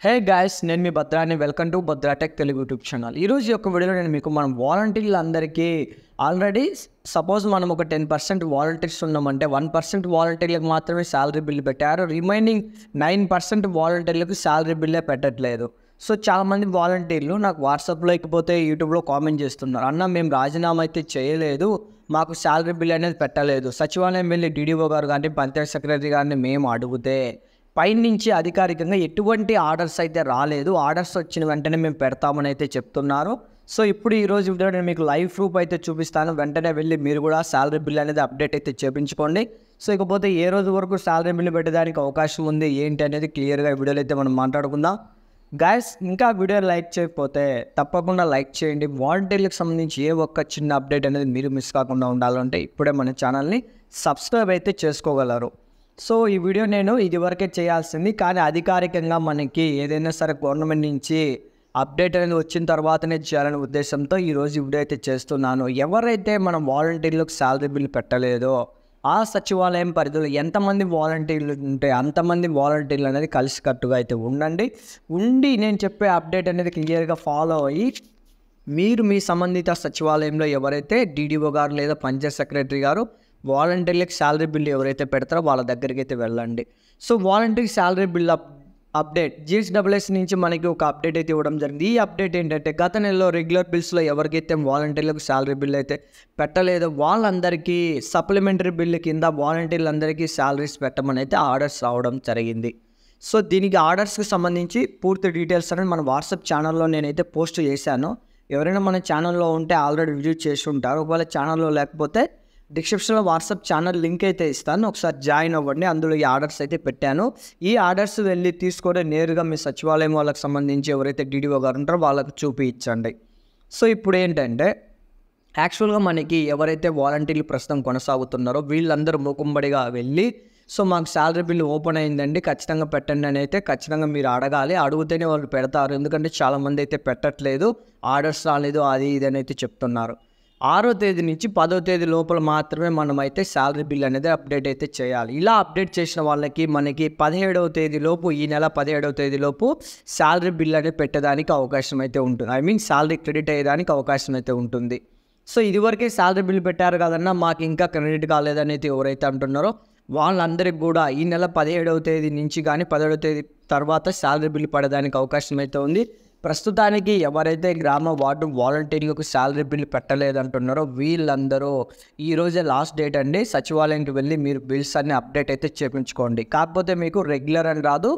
హే guys, నేను మీ భద్రాని. Welcome to Bhadra tech Telugu YouTube channel. ఈరోజు యొక్క వీడియోలో నేను మీకు మనం వాలంటీర్లందరికీ ఆల్రెడీ సపోజ్ మనం ఒక 10% వాలంటీర్స్ ఉన్నామంటే 1% వాలంటీర్లకు మాత్రమే శాలరీ బిల్లు పెట్టారు. రిమైనింగ్ 9% వాలంటీర్లకు శాలరీ బిల్లే పెట్టట్లేదు. సో చాలామంది వాలంటీర్లు నాకు వాట్సాప్లో లేకపోతే యూట్యూబ్లో కామెంట్ చేస్తున్నారు, అన్న మేము రాజీనామా అయితే చేయలేదు, మాకు శాలరీ బిల్ అనేది పెట్టలేదు. సచివాలయం వెళ్ళి డీడీఓ గారు కానీ పంచాయత్ సెక్రటరీ గారిని మేము అడిగితే పైనుంచి అధికారికంగా ఎటువంటి ఆర్డర్స్ అయితే రాలేదు. ఆర్డర్స్ వచ్చిన వెంటనే మేము పెడతామని అయితే చెప్తున్నారు. సో ఇప్పుడు ఈరోజు వీడియో నేను మీకు లైవ్ ప్రూఫ్ అయితే చూపిస్తాను. వెంటనే వెళ్ళి మీరు కూడా శాలరీ బిల్ అనేది అప్డేట్ అయితే చేయించుకోండి. సో ఇకపోతే ఏ రోజు వరకు శాలరీ బిల్ పెట్టడానికి అవకాశం ఉంది ఏంటి అనేది క్లియర్గా వీడియోలో అయితే మనం మాట్లాడుకుందాం. గైస్, ఇంకా వీడియో లైక్ చేయకపోతే తప్పకుండా లైక్ చేయండి. వాలంటీర్లకు సంబంధించి ఏ ఒక్క చిన్న అప్డేట్ అనేది మీరు మిస్ కాకుండా ఉండాలంటే ఇప్పుడే మన ఛానల్ని సబ్స్క్రైబ్ అయితే చేసుకోగలరు. సో ఈ వీడియో నేను ఇదివరకే చేయాల్సింది, కానీ అధికారికంగా మనకి ఏదైనా సరే గవర్నమెంట్ నుంచి అప్డేట్ అనేది వచ్చిన తర్వాతనే చేయాలనే ఉద్దేశంతో ఈరోజు ఈ వీడియో అయితే చేస్తున్నాను. ఎవరైతే మనం వాలంటీర్లకు శాలరీ బిల్ పెట్టలేదో ఆ సచివాలయం పరిధిలో ఎంతమంది వాలంటీర్లు ఉంటే అంతమంది వాలంటీర్లు అనేది కలిసికట్టుగా అయితే ఉండి నేను చెప్పే అప్డేట్ అనేది క్లియర్గా ఫాలో అయ్యి మీరు మీ సంబంధిత సచివాలయంలో ఎవరైతే డీడీఓ గారు లేదా పంచాయత్ సెక్రటరీ గారు వాలంటీర్లకు శాలరీ బిల్లు ఎవరైతే పెడతారో వాళ్ళ దగ్గరికి అయితే వెళ్ళండి. So volunteer salary bill update GSSS నుంచి మనకి ఒక అప్డేట్ అయితే ఇవ్వడం జరిగింది. ఈ అప్డేట్ ఏంటంటే గత నెలలో రెగ్యులర్ బిల్స్లో ఎవరికైతే వాలంటీర్లకు శాలరీ బిల్ అయితే పెట్టలేదో వాళ్ళందరికీ సప్లిమెంటరీ బిల్లు కింద వాలంటీర్లందరికీ శాలరీస్ పెట్టమని అయితే ఆర్డర్స్ రావడం జరిగింది. సో దీనికి ఆర్డర్స్కి సంబంధించి పూర్తి డీటెయిల్స్ అనేది మన వాట్సాప్ ఛానల్లో నేనైతే పోస్ట్ చేశాను. ఎవరైనా మన ఛానల్లో ఉంటే ఆల్రెడీ విజిట్ చేసి ఉంటారు. ఒకవేళ ఛానల్లో లేకపోతే డిస్క్రిప్షన్లో వాట్సాప్ ఛానల్ లింక్ అయితే ఇస్తాను, ఒకసారి జాయిన్ అవ్వండి. అందులో ఈ ఆర్డర్స్ అయితే పెట్టాను. ఈ ఆర్డర్స్ వెళ్ళి తీసుకొని నేరుగా మీ సచివాలయం వాళ్ళకి సంబంధించి ఎవరైతే డీడీఓ గారు ఉంటారో వాళ్ళకి చూపించండి. సో ఇప్పుడు ఏంటంటే యాక్చువల్గా మనకి ఎవరైతే వాలంటీర్లు ప్రస్తుతం కొనసాగుతున్నారో వీళ్ళందరూ మూకుంబడిగా వెళ్ళి సో మాకు శాలరీ బిల్ ఓపెన్ అయిందండి ఖచ్చితంగా పెట్టండి అని అయితే ఖచ్చితంగా మీరు అడగాలి. అడిగితేనే వాళ్ళు పెడతారు. ఎందుకంటే చాలామంది అయితే పెట్టట్లేదు, ఆర్డర్స్ రాలేదు, అది ఇది అని అయితే చెప్తున్నారు. 6వ తేదీ నుంచి 10వ తేదీ లోపల మాత్రమే మనమైతే శాలరీ బిల్ అనేది అప్డేట్ అయితే చేయాలి. ఇలా అప్డేట్ చేసిన వాళ్ళకి మనకి 17వ తేదీలోపు ఈ నెల 17వ తేదీలోపు శాలరీ బిల్ అనేది పెట్టడానికి అవకాశం అయితే ఉంటుంది. శాలరీ క్రెడిట్ అయ్యేదానికి అవకాశం అయితే ఉంటుంది. సో ఇదివరకే శాలరీ బిల్ పెట్టారు కదన్నా మాకు ఇంకా క్రెడిట్ కాలేదని అయితే ఎవరైతే అంటున్నారో వాళ్ళందరికీ కూడా ఈ నెల 17వ తేదీ నుంచి కానీ 10వ తేదీ తర్వాత శాలరీ బిల్ పడడానికి అవకాశం అయితే ఉంది. ప్రస్తుతానికి ఎవరైతే గ్రామ వార్డు వాలంటీర్లకు శాలరీ బిల్ పెట్టలేదంటున్నారో వీళ్ళందరూ ఈరోజే లాస్ట్ డేట్ అండి. సచివాలయానికి వెళ్ళి మీరు బిల్స్ అన్ని అప్డేట్ అయితే చేయించుకోండి. కాకపోతే మీకు రెగ్యులర్ అని రాదు,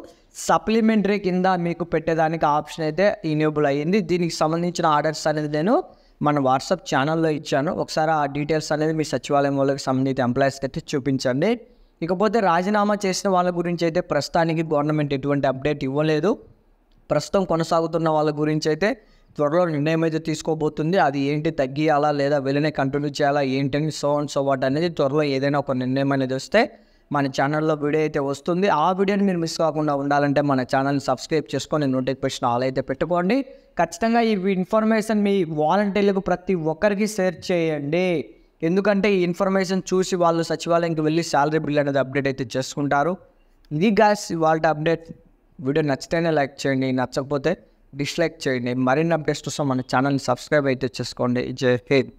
సప్లిమెంటరీ కింద మీకు పెట్టేదానికి ఆప్షన్ అయితే ఇనేబుల్ అయ్యింది. దీనికి సంబంధించిన ఆర్డర్స్ అనేది నేను మన వాట్సాప్ ఛానల్లో ఇచ్చాను. ఒకసారి ఆ డీటెయిల్స్ అనేది మీ సచివాలయం వాళ్ళకి సంబంధించిన ఎంప్లాయీస్కి అయితే చూపించండి. ఇకపోతే రాజీనామా చేసిన వాళ్ళ గురించి అయితే ప్రస్తుతానికి గవర్నమెంట్ ఎటువంటి అప్డేట్ ఇవ్వలేదు. ప్రస్తుతం కొనసాగుతున్న వాళ్ళ గురించి అయితే త్వరలో నిర్ణయం అయితే తీసుకోబోతుంది. అది ఏంటి, తగ్గియాలా లేదా వెళ్ళనే కంటిన్యూ చేయాలా ఏంటని సో వాట్ అనేది త్వరలో ఏదైనా ఒక నిర్ణయం అనేది వస్తే మన ఛానల్లో వీడియో అయితే వస్తుంది. ఆ వీడియోని మీరు మిస్ కాకుండా ఉండాలంటే మన ఛానల్ని సబ్స్క్రైబ్ చేసుకొని నోటిఫికేషన్ ఆల్ అయితే పెట్టుకోండి. ఖచ్చితంగా ఈ ఇన్ఫర్మేషన్ మీ వాలంటీర్లకు ప్రతి ఒక్కరికి షేర్ చేయండి. ఎందుకంటే ఈ ఇన్ఫర్మేషన్ చూసి వాళ్ళు సచివాలయంకి వెళ్ళి శాలరీ బిల్ అనేది అప్డేట్ అయితే చేసుకుంటారు. ఇది గాయ్స్ వాళ్ళ అప్డేట్. వీడియో నచ్చితేనే లైక్ చేయండి, నచ్చకపోతే డిస్లైక్ చేయండి. మరిన్ని అప్డేట్స్ కోసం మన ఛానల్ని సబ్స్క్రైబ్ అయితే చేసుకోండి. జై హింద్.